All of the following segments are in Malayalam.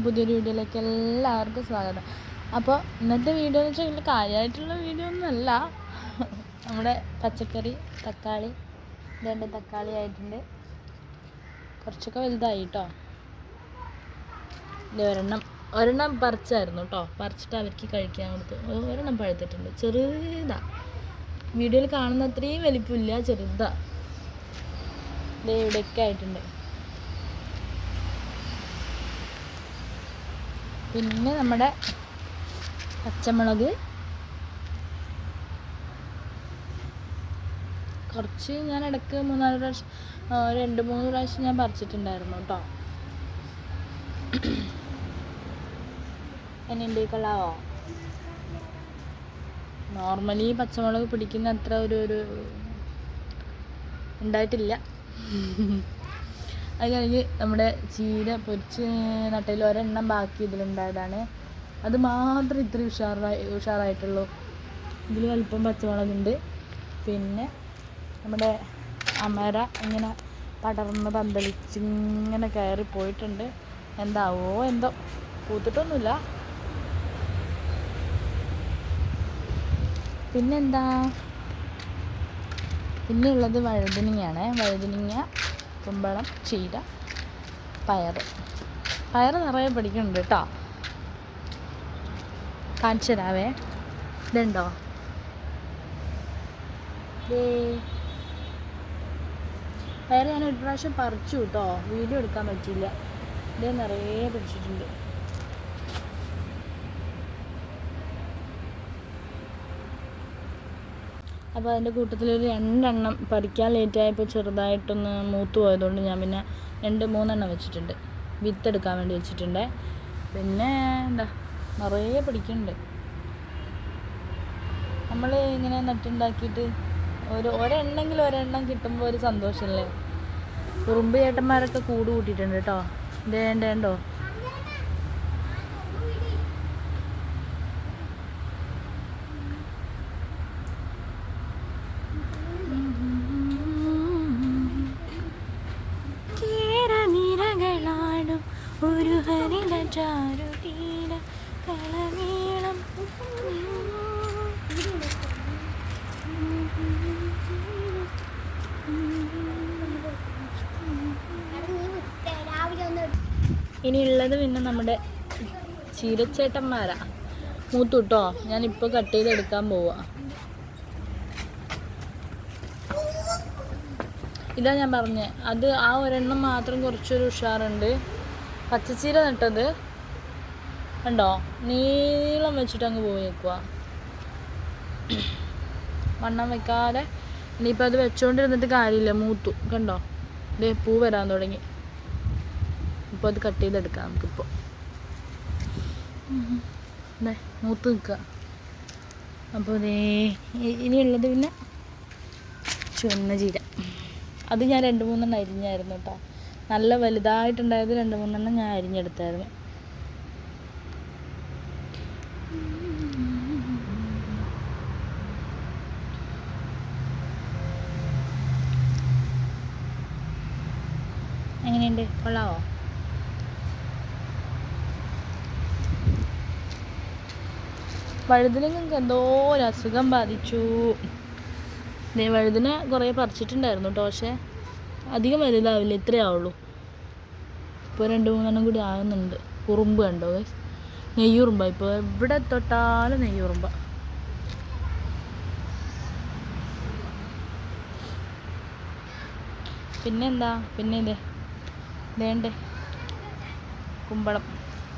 പുതിയൊരു വീഡിയോയിലേക്ക് എല്ലാവർക്കും സ്വാഗതം. അപ്പോൾ ഇന്നത്തെ വീഡിയോ എന്ന് വെച്ചാൽ വലിയ കാര്യമായിട്ടുള്ള വീഡിയോ ഒന്നുമല്ല. നമ്മുടെ പച്ചക്കറി തക്കാളി, രണ്ട് തക്കാളി ആയിട്ടുണ്ട്, കുറച്ചൊക്കെ വലുതായി കേട്ടോ. ഒരെണ്ണം പറിച്ചായിരുന്നു കേട്ടോ, പറിച്ചിട്ട് അവർക്ക് കഴിക്കാൻ കൊടുത്ത്. ഒരെണ്ണം പഴുത്തിട്ടുണ്ട്, ചെറുതാ, വീഡിയോയിൽ കാണുന്ന അത്രയും വലിപ്പമില്ല, ചെറുതാ. ഇവിടെയൊക്കെ ആയിട്ടുണ്ട്. പിന്നെ നമ്മുടെ പച്ചമുളക് കുറച്ച് ഞാൻ ഇടയ്ക്ക് 3-4 പ്രാവശ്യം 2-3 പ്രാവശ്യം ഞാൻ പറിച്ചിട്ടുണ്ടായിരുന്നു കേട്ടോ. എന്നുണ്ട് കൊള്ളാവോ? നോർമലി പച്ചമുളക് പിടിക്കുന്ന അത്ര ഒരു ഉണ്ടായിട്ടില്ല. അത് കഴിഞ്ഞ് നമ്മുടെ ചീര പൊരിച്ച് നട്ടയിൽ ഒരെണ്ണം ബാക്കി ഇതിലുണ്ടായതാണ്. അത് മാത്രം ഇത്ര ഉഷാറായിട്ടുള്ളൂ. ഇതിൽ അല്പം പച്ചമുളകുണ്ട്. പിന്നെ നമ്മുടെ അമര ഇങ്ങനെ പടർന്ന് പന്തലിച്ച് ഇങ്ങനെ കയറി പോയിട്ടുണ്ട്. എന്താവോ എന്തോ, പൂത്തിട്ടൊന്നുമില്ല. പിന്നെന്താ, പിന്നെയുള്ളത് വഴുതനങ്ങയാണ്. വഴുതനങ്ങ, കുമ്പളം, ചീര, പയർ നിറയെ പിടിക്കുന്നുണ്ട് കേട്ടോ. കാണിച്ചു തരാവേ. ഇതുണ്ടോ, പയർ ഞാൻ ഒരു പ്രാവശ്യം പറിച്ചു കേട്ടോ, വീഡിയോ എടുക്കാൻ പറ്റിയില്ല. ഇത് നിറയെ പിടിച്ചിട്ടുണ്ട്. അപ്പോൾ അതിൻ്റെ കൂട്ടത്തിലൊരു 2 എണ്ണം പറിക്കാൻ ലേറ്റായപ്പോൾ ചെറുതായിട്ടൊന്ന് മൂത്ത് പോയതുകൊണ്ട് ഞാൻ പിന്നെ 2-3 എണ്ണം വെച്ചിട്ടുണ്ട്, വിത്തെടുക്കാൻ വേണ്ടി വെച്ചിട്ടുണ്ട്. പിന്നെ എന്താ, നിറയെ പിടിക്കുന്നുണ്ട്. നമ്മൾ ഇങ്ങനെ നട്ടുണ്ടാക്കിയിട്ട് ഒരെണ്ണം കിട്ടുമ്പോൾ ഒരു സന്തോഷമല്ലേ. ഉറുമ്പ് ചേട്ടന്മാരൊക്കെ കൂട് കൂട്ടിയിട്ടുണ്ട് കേട്ടോ. ഇതേണ്ടോ, ഒരു ഹരിത ചാരുതീര കളനീളം. ഇനിയുള്ളത് പിന്നെ നമ്മുടെ ചീരച്ചേട്ടന്മാരാ. മൂത്തു കേട്ടോ, ഞാനിപ്പോൾ കട്ട് ചെയ്തെടുക്കാൻ പോവാ. ഇതാ ഞാൻ പറഞ്ഞേ, അത് ആ ഒരെണ്ണം മാത്രം കുറച്ചൊരു ഉഷാറുണ്ട്. പച്ചച്ചീര നട്ടത് കണ്ടോ, നീളം വെച്ചിട്ട് അങ്ങ് പോയേക്കുക, മണ്ണം വെക്കാതെ. ഇനിയിപ്പോൾ അത് വെച്ചോണ്ടിരുന്നിട്ട് കാര്യമില്ല, മൂത്തു കണ്ടോ, ഇതേ പൂ വരാൻ തുടങ്ങി. ഇപ്പോൾ അത് കട്ട് ചെയ്തെടുക്കാം നമുക്കിപ്പോൾ. മൂത്ത് നിൽക്കുക. അപ്പോൾ ഇതേ ഇനിയുള്ളത് പിന്നെ ചുവന്ന ചീര. അത് ഞാൻ 2-3 എണ്ണം അരിഞ്ഞായിരുന്നു കേട്ടോ. നല്ല വലുതായിട്ടുണ്ടായത് 2-3 എണ്ണം ഞാൻ അരിഞ്ഞെടുത്തായിരുന്നു. എങ്ങനെയുണ്ട്, കൊള്ളാവോ? വഴുതനങ്ങൾക്ക് എന്തോ ഒരു അസുഖം ബാധിച്ചു. വഴുതന കുറേ പറിച്ചിട്ടുണ്ടായിരുന്നു കേട്ടോ, പക്ഷേ അധികം വലുതാവില്ല, ഇത്രയേ ആവുള്ളൂ. ഇപ്പോൾ 2-3 എണ്ണം കൂടി ആകുന്നുണ്ട്. ഉറുമ്പ് കണ്ടോ, നെയ്യുറുമ്പ. ഇപ്പോൾ എവിടെ തൊട്ടാലും നെയ്യുറുമ്പ. പിന്നെന്താ, പിന്നെ ഇതേണ്ടേ കുമ്പളം,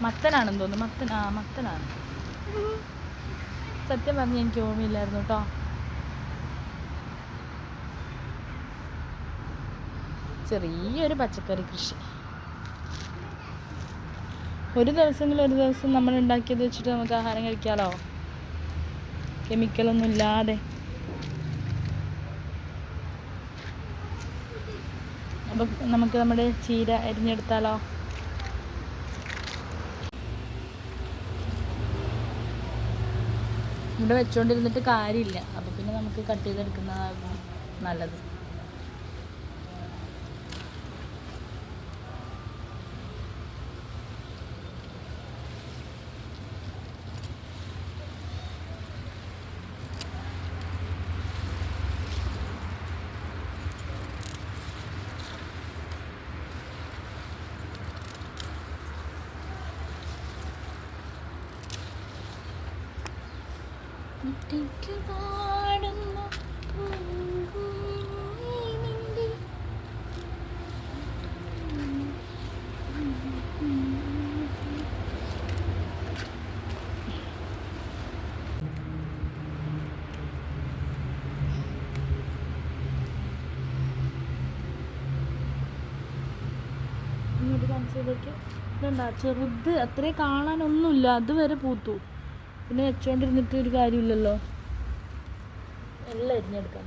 മത്തനാണെന്ന് തോന്നുന്നു. മത്തനാണ്. സത്യം പറഞ്ഞ് എനിക്ക് ഓർമ്മയില്ലായിരുന്നു കേട്ടോ. ചെറിയൊരു പച്ചക്കറി കൃഷി. ഒരു ദിവസം നമ്മൾ ഉണ്ടാക്കിയത് വെച്ചിട്ട് നമുക്ക് ആഹാരം കഴിക്കാമല്ലോ, കെമിക്കലൊന്നും ഇല്ലാതെ. അപ്പം നമുക്ക് നമ്മുടെ ചീര അരിഞ്ഞെടുത്താലോ? ഇവിടെ വെച്ചുകൊണ്ടിരുന്നിട്ട് കാര്യമില്ല, അപ്പം പിന്നെ നമുക്ക് കട്ട് ചെയ്തെടുക്കുന്നതാകും നല്ലത്. ഇങ്ങോട്ട് കാണിച്ചതൊക്കെ ഇതുണ്ടാ ചെറുത് അത്രേ കാണാനൊന്നുമില്ല, അതുവരെ പൂത്തു. പിന്നെ വെച്ചോണ്ടിരുന്നിട്ട് ഒരു കാര്യമില്ലല്ലോ, എല്ലാം എരിഞ്ഞെടുക്കാൻ.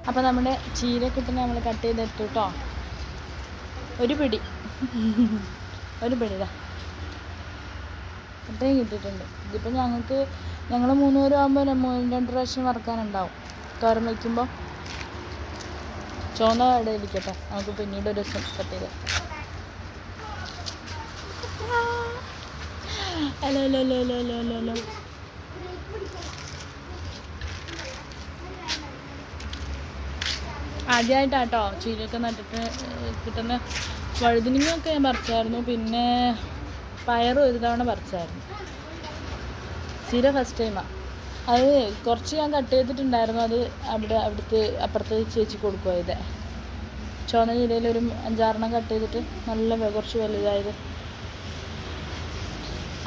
അപ്പോൾ നമ്മുടെ ചീരക്കിട്ടിനെ നമ്മൾ കട്ട് ചെയ്തെടുത്തു കേട്ടോ. ഒരു പിടി ഇതാ അത്രയും കിട്ടിയിട്ടുണ്ട്. ഇതിപ്പോൾ ഞങ്ങൾ 3 പേരും ആകുമ്പോൾ 2 പ്രാവശ്യം വറുക്കാനുണ്ടാവും. തോരൻ വയ്ക്കുമ്പോൾ ചുവന്ന ഇടയിലിരിക്കട്ടെ, നമുക്ക് പിന്നീട് ഒരു ദിവസം കട്ട് ചെയ്ത്. ഹലോ ആദ്യമായിട്ടാട്ടോ ചീരയൊക്കെ നട്ടിട്ട് കിട്ടുന്ന. വഴുതിനങ്ങയൊക്കെ ഞാൻ പറിച്ചായിരുന്നു, പിന്നെ പയറും ഒരു തവണ പറിച്ചായിരുന്നു. ചീര ഫസ്റ്റ് ടൈമാണ്. അത് കുറച്ച് ഞാൻ കട്ട് ചെയ്തിട്ടുണ്ടായിരുന്നു, അത് അപ്പുറത്ത് ചേച്ചി കൊടുക്കുക. ചുവന്ന ചീരയിൽ ഒരു 5-6 കട്ട് ചെയ്തിട്ട് കുറച്ച് വലുതായത്.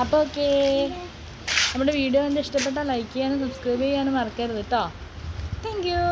അപ്പോൾ ഓക്കേ, നമ്മുടെ വീഡിയോ കണ്ട് ഇഷ്ടപ്പെട്ടാൽ ലൈക്ക് ചെയ്യാനും സബ്സ്ക്രൈബ് ചെയ്യാനും മറക്കരുത് കേട്ടോ. Thank you.